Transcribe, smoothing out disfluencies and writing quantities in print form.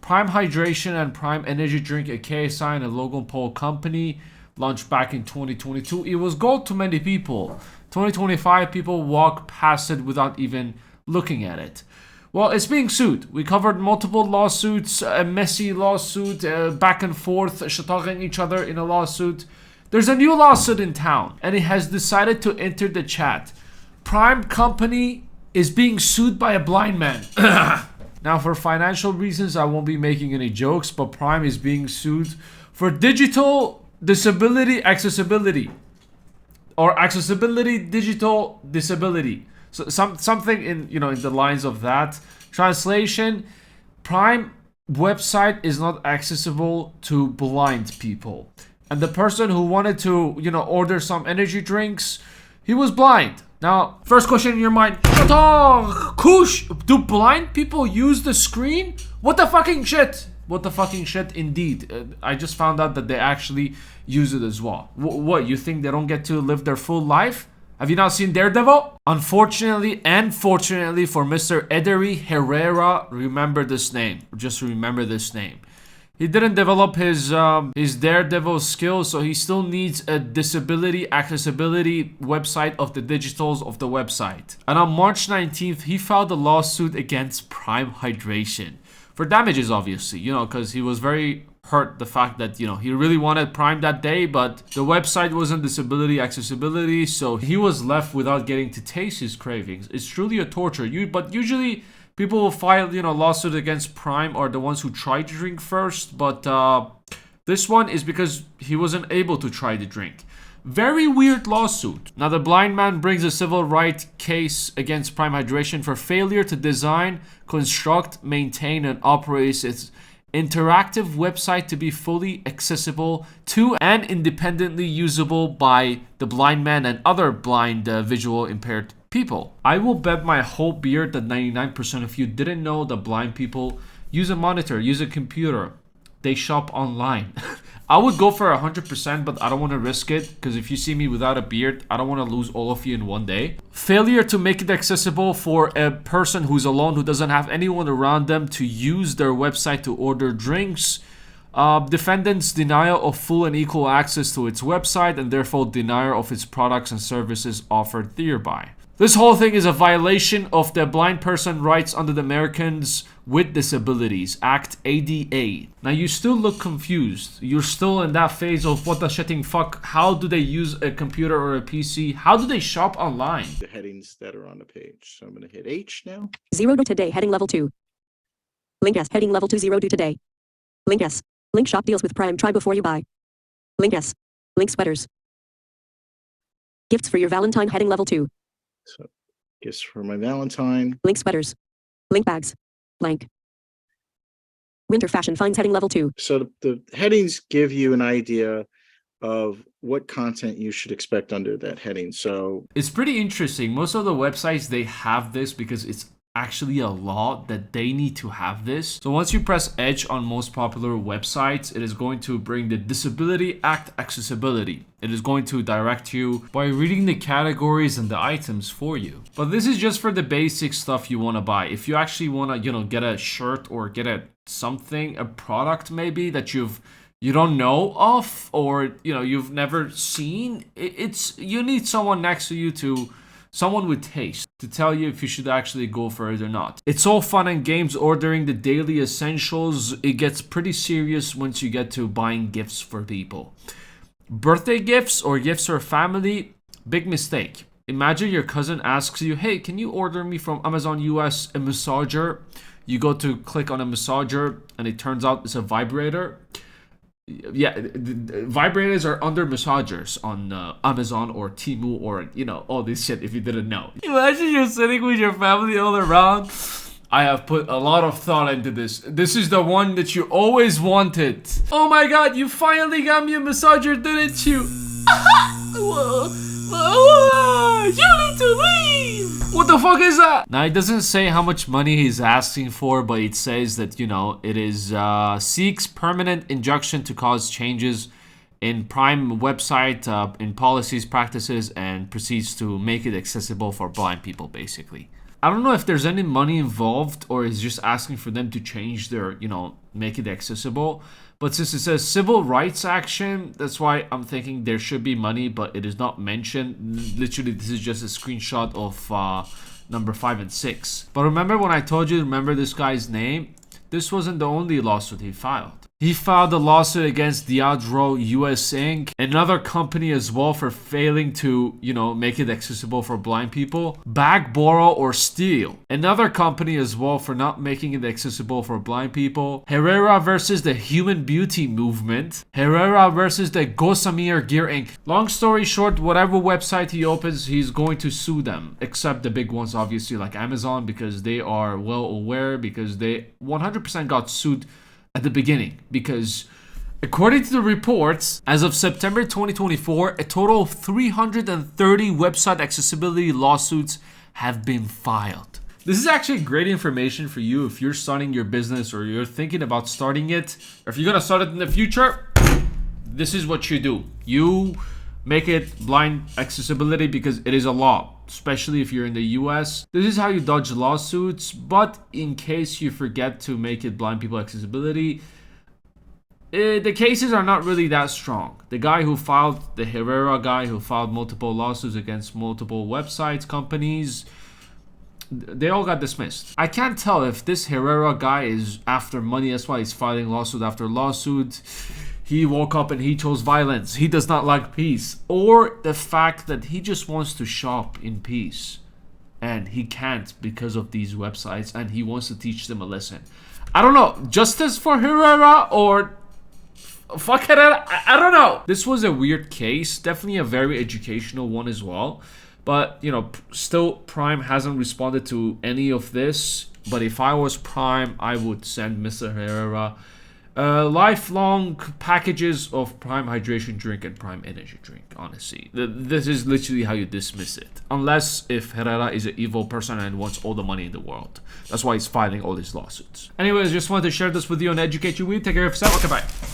Prime Hydration and Prime Energy Drink, a KSI and a Logan Paul company, launched back in 2022. It was gold to many people. 2025, people walk past it without even looking at it. Well, it's being sued. We covered multiple lawsuits, a messy lawsuit, back and forth, shataking each other in a lawsuit. There's a new lawsuit in town, and it has decided to enter the chat. Prime company is being sued by a blind man. Now, for financial reasons, I won't be making any jokes, but Prime is being sued for digital disability accessibility, or accessibility digital disability. So something in in the lines of that. Translation: Prime website is not accessible to blind people, and the person who wanted to order some energy drinks, he was blind. Now, first question in your mind: JustKoosh, do blind people use the screen? What the fucking shit? What the fucking shit indeed. I just found out that they actually use it as well. What, you think they don't get to live their full life? Have you not seen Daredevil? Unfortunately and fortunately for Mr. Edery Herrera, remember this name. Just remember this name. He didn't develop his Daredevil skills, so he still needs a disability accessibility website of the digitals of the website. And on March 19th, he filed a lawsuit against Prime Hydration for damages, obviously, because he was very hurt the fact that, he really wanted Prime that day, but the website wasn't disability accessibility, so he was left without getting to taste his cravings. It's truly a torture. But usually people will file, lawsuit against Prime or the ones who try to drink first, but this one is because he wasn't able to try the drink. Very weird lawsuit. Now, the blind man brings a civil right case against Prime Hydration for failure to design, construct, maintain, and operate its interactive website to be fully accessible to and independently usable by the blind man and other blind visual impaired people. I will bet my whole beard that 99% of you didn't know that blind people use a monitor, use a computer. They shop online. I would go for 100%, but I don't want to risk it, because if you see me without a beard, I don't want to lose all of you in one day. Failure to make it accessible for a person who's alone, who doesn't have anyone around them to use their website to order drinks. Defendant's denial of full and equal access to its website, and therefore denial of its products and services offered thereby. This whole thing is a violation of the Blind Person Rights under the Americans with Disabilities Act, ADA. Now, you still look confused. You're still in that phase of what the shitting fuck. How do they use a computer or a PC? How do they shop online? The headings that are on the page. So I'm going to hit H now. 0 to today, heading level 2. Link S, heading level 2, 0 to today. Link S. Link shop deals with Prime. Try before you buy. Link S. Link sweaters. Gifts for your Valentine, heading level 2. So gifts for my Valentine. Link sweaters. Link bags. Blank. Winter fashion finds, heading level 2. So the headings give you an idea of what content you should expect under that heading. So it's pretty interesting. Most of the websites, they have this because it's actually a law that they need to have this. So once you press Edge on most popular websites, it is going to bring the Disability Act accessibility. It is going to direct you by reading the categories and the items for you. But this is just for the basic stuff you want to buy. If you actually want to, get a shirt or get a product maybe that you don't know of, or you've never seen, you need someone next to you, someone with taste, to tell you if you should actually go for it or not. It's all fun and games ordering the daily essentials. It gets pretty serious once you get to buying gifts for people. Birthday gifts or gifts for family, big mistake. Imagine your cousin asks you, hey, can you order me from Amazon US a massager? You go to click on a massager and it turns out it's a vibrator. Yeah, vibrators are under massagers on Amazon or Temu or, all this shit if you didn't know. Imagine you're sitting with your family all around. I have put a lot of thought into this. This is the one that you always wanted. Oh my god, you finally got me a massager, didn't you? You need to leave! What the fuck is that? Now, it doesn't say how much money he's asking for, but it says that, it is seeks permanent injunction to cause changes in Prime website, in policies, practices, and proceeds to make it accessible for blind people, basically. I don't know if there's any money involved or is just asking for them to change their, make it accessible. But since it says civil rights action, that's why I'm thinking there should be money, but it is not mentioned. Literally, this is just a screenshot of number 5 and 6. But remember when I told you, remember this guy's name? This wasn't the only lawsuit he filed. He filed a lawsuit against Diageo US Inc., another company as well, for failing to, make it accessible for blind people. Bag, borrow, or steal, another company as well, for not making it accessible for blind people. Herrera versus the Human Beauty Movement. Herrera versus the Gossamer Gear Inc. Long story short, whatever website he opens, he's going to sue them, except the big ones, obviously, like Amazon, because they are well aware, because they 100% got sued at the beginning, because according to the reports, as of September 2024, a total of 330 website accessibility lawsuits have been filed. This is actually great information for you if you're starting your business, or you're thinking about starting it, or if you're gonna start it in the future. This is what you do. You make it blind accessibility, because it is a law, especially if you're in the US. This is how you dodge lawsuits. But in case you forget to make it blind people accessibility, the cases are not really that strong. The guy who filed, the Herrera guy who filed multiple lawsuits against multiple websites, companies, they all got dismissed. I can't tell if this Herrera guy is after money, that's why he's filing lawsuit after lawsuit. He woke up and he chose violence. He does not like peace. Or the fact that he just wants to shop in peace, and he can't because of these websites, and he wants to teach them a lesson. I don't know. Justice for Herrera, or fuck Herrera? I don't know. This was a weird case. Definitely a very educational one as well. But, still Prime hasn't responded to any of this. But if I was Prime, I would send Mr. Herrera lifelong packages of Prime Hydration Drink and Prime Energy Drink, honestly. This is literally how you dismiss it. Unless if Herrera is an evil person and wants all the money in the world. That's why he's filing all these lawsuits. Anyways, just wanted to share this with you and educate you. Take care of yourself. Okay, bye.